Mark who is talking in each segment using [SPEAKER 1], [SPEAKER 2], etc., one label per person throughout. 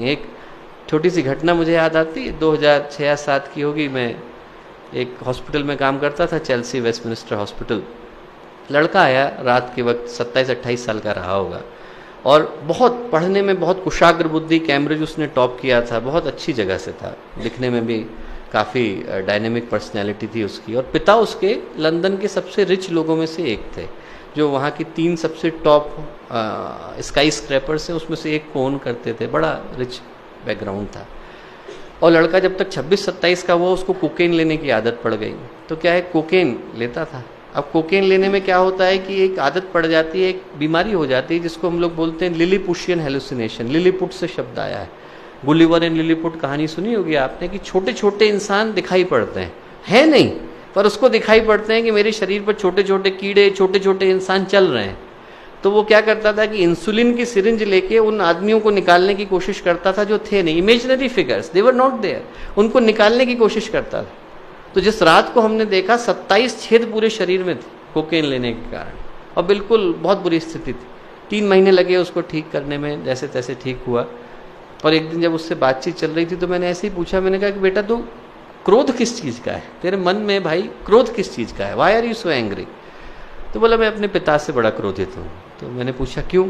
[SPEAKER 1] एक छोटी सी घटना मुझे याद आती है, 2006-07 की होगी। मैं एक हॉस्पिटल में काम करता था, चेल्सी वेस्टमिनिस्टर हॉस्पिटल। लड़का आया रात के वक्त, 27-28 साल का रहा होगा, और बहुत पढ़ने में बहुत कुशाग्र बुद्धि, कैम्ब्रिज उसने टॉप किया था, बहुत अच्छी जगह से था, दिखने में भी काफ़ी डायनेमिक पर्सनैलिटी थी उसकी। और पिता उसके लंदन के सबसे रिच लोगों में से एक थे, जो वहाँ की 3 सबसे टॉप स्काई स्क्रैपर्स हैं उसमें से एक को ओन करते थे। बड़ा रिच बैकग्राउंड था। और लड़का जब तक 26-27 का हुआ, उसको कोकेन लेने की आदत पड़ गई। तो क्या है, कोकेन लेता था। अब कोकेन लेने में क्या होता है कि एक आदत पड़ जाती है, एक बीमारी हो जाती है जिसको हम लोग बोलते हैं लिलीपुशियन हेलुसिनेशन। लिलीपुट से शब्द आया है। गुलिवर एंड लिलीपुट कहानी सुनी होगी आपने, कि छोटे छोटे इंसान दिखाई पड़ते हैं, है नहीं, पर उसको दिखाई पड़ते हैं कि मेरे शरीर पर छोटे छोटे कीड़े, छोटे छोटे इंसान चल रहे हैं। तो वो क्या करता था कि इंसुलिन की सिरिंज लेके उन आदमियों को निकालने की कोशिश करता था जो थे नहीं, imaginary figures, they were not there, उनको निकालने की कोशिश करता था। तो जिस रात को हमने देखा, 27 छेद पूरे शरीर में थे कोकेन लेने के कारण, और बिल्कुल बहुत बुरी स्थिति थी। 3 महीने लगे उसको ठीक करने में, जैसे तैसे ठीक हुआ। और एक दिन जब उससे बातचीत चल रही थी तो मैंने ऐसे ही पूछा, मैंने कहा कि बेटा तू क्रोध किस चीज़ का है, तेरे मन में भाई क्रोध किस चीज़ का है, why are you so angry? तो बोला मैं अपने पिता से बड़ा क्रोधित हूँ। तो मैंने पूछा क्यों?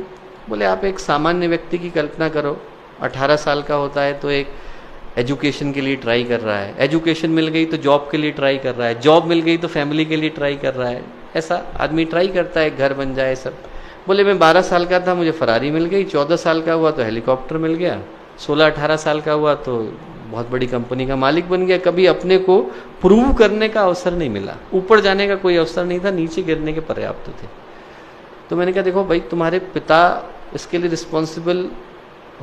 [SPEAKER 1] बोले आप एक सामान्य व्यक्ति की कल्पना करो, 18 साल का होता है तो एक एजुकेशन के लिए ट्राई कर रहा है, एजुकेशन मिल गई तो जॉब के लिए ट्राई कर रहा है, जॉब मिल गई तो फैमिली के लिए ट्राई कर रहा है, ऐसा आदमी ट्राई करता है, घर बन जाए सब। बोले मैं 12 साल का था, मुझे फरारी मिल गई, 14 साल का हुआ तो हेलीकॉप्टर मिल गया, 16-18 साल का हुआ तो बहुत बड़ी कंपनी का मालिक बन गया। कभी अपने को प्रूव करने का अवसर नहीं मिला, ऊपर जाने का कोई अवसर नहीं था, नीचे गिरने के पर्याप्त थे। तो मैंने कहा देखो भाई, तुम्हारे पिता इसके लिए रिस्पॉन्सिबल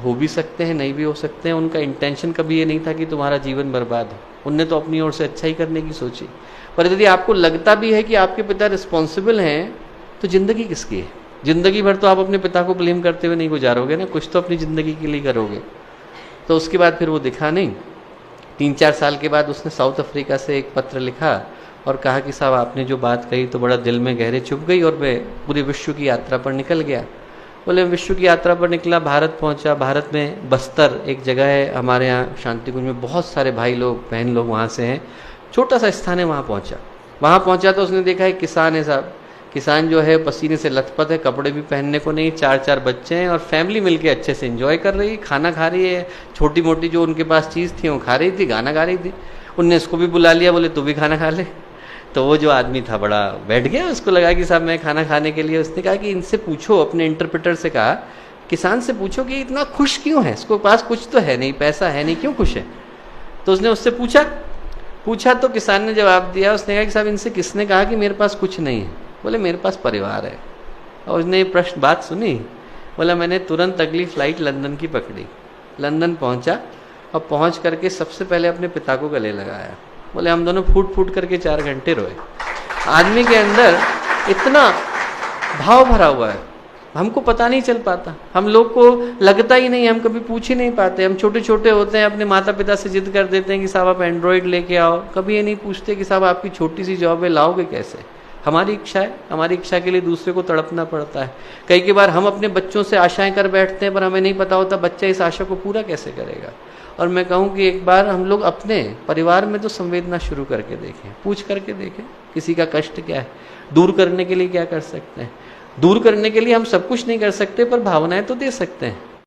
[SPEAKER 1] हो भी सकते हैं, नहीं भी हो सकते हैं, उनका इंटेंशन कभी ये नहीं था कि तुम्हारा जीवन बर्बाद हो, उनने तो अपनी ओर से अच्छा ही करने की सोची। पर यदि आपको लगता भी है कि आपके पिता रिस्पॉन्सिबल हैं, तो जिंदगी किसकी है? जिंदगी भर तो आप अपने पिता को ब्लेम करते हुए नहीं गुजारोगे ना, कुछ तो अपनी जिंदगी के लिए करोगे। तो उसके बाद फिर वो दिखा नहीं। 3-4 साल के बाद उसने साउथ अफ्रीका से एक पत्र लिखा और कहा कि साहब आपने जो बात कही तो बड़ा दिल में गहरे चुभ गई, और मैं पूरे विश्व की यात्रा पर निकल गया। बोले विश्व की यात्रा पर निकला, भारत पहुंचा। भारत में बस्तर एक जगह है हमारे यहाँ शांति कुंज में, बहुत सारे भाई लोग बहन लोग वहाँ से हैं, छोटा सा स्थान है, वहाँ पहुँचा तो उसने देखा एक किसान है साहब, किसान जो है पसीने से लथपथ है, कपड़े भी पहनने को नहीं, 4-4 बच्चे हैं, और फैमिली मिलके अच्छे से एंजॉय कर रही है, खाना खा रही है, छोटी मोटी जो उनके पास चीज़ थी वो खा रही थी, गाना गा रही थी। उनने इसको भी बुला लिया, बोले तू भी खाना खा ले। तो वो जो आदमी था बड़ा बैठ गया, उसको लगा कि साहब मैं खाना खाने के लिए। उसने कहा कि इनसे पूछो, अपने इंटरप्रेटर से कहा, किसान से पूछो कि इतना खुश क्यों है, इसको पास कुछ तो है नहीं, पैसा है नहीं, क्यों खुश है? तो उसने उससे पूछा तो किसान ने जवाब दिया, उसने कहा कि साहब इनसे किसने कहा कि मेरे पास कुछ नहीं है? बोले मेरे पास परिवार है। और उसने ये प्रश्न बात सुनी, बोला मैंने तुरंत अगली फ्लाइट लंदन की पकड़ी, लंदन पहुंचा, और पहुंच करके सबसे पहले अपने पिता को गले लगाया। बोले हम दोनों फूट फूट करके 4 घंटे रोए। आदमी के अंदर इतना भाव भरा हुआ है, हमको पता नहीं चल पाता, हम लोग को लगता ही नहीं, हम कभी पूछ ही नहीं पाते। हम छोटे छोटे होते हैं, अपने माता पिता से जिद कर देते हैं कि साहब आप एंड्रॉयड लेके आओ, कभी ये नहीं पूछते कि साहब आपकी छोटी सी जॉब है, लाओगे कैसे? हमारी इच्छा है, हमारी इच्छा के लिए दूसरे को तड़पना पड़ता है। कई बार हम अपने बच्चों से आशाएं कर बैठते हैं, पर हमें नहीं पता होता बच्चा इस आशा को पूरा कैसे करेगा। और मैं कहूँ कि एक बार हम लोग अपने परिवार में तो संवेदना शुरू करके देखें, पूछ करके देखें किसी का कष्ट क्या है, दूर करने के लिए क्या कर सकते हैं। दूर करने के लिए हम सब कुछ नहीं कर सकते, पर भावनाएं तो दे सकते हैं।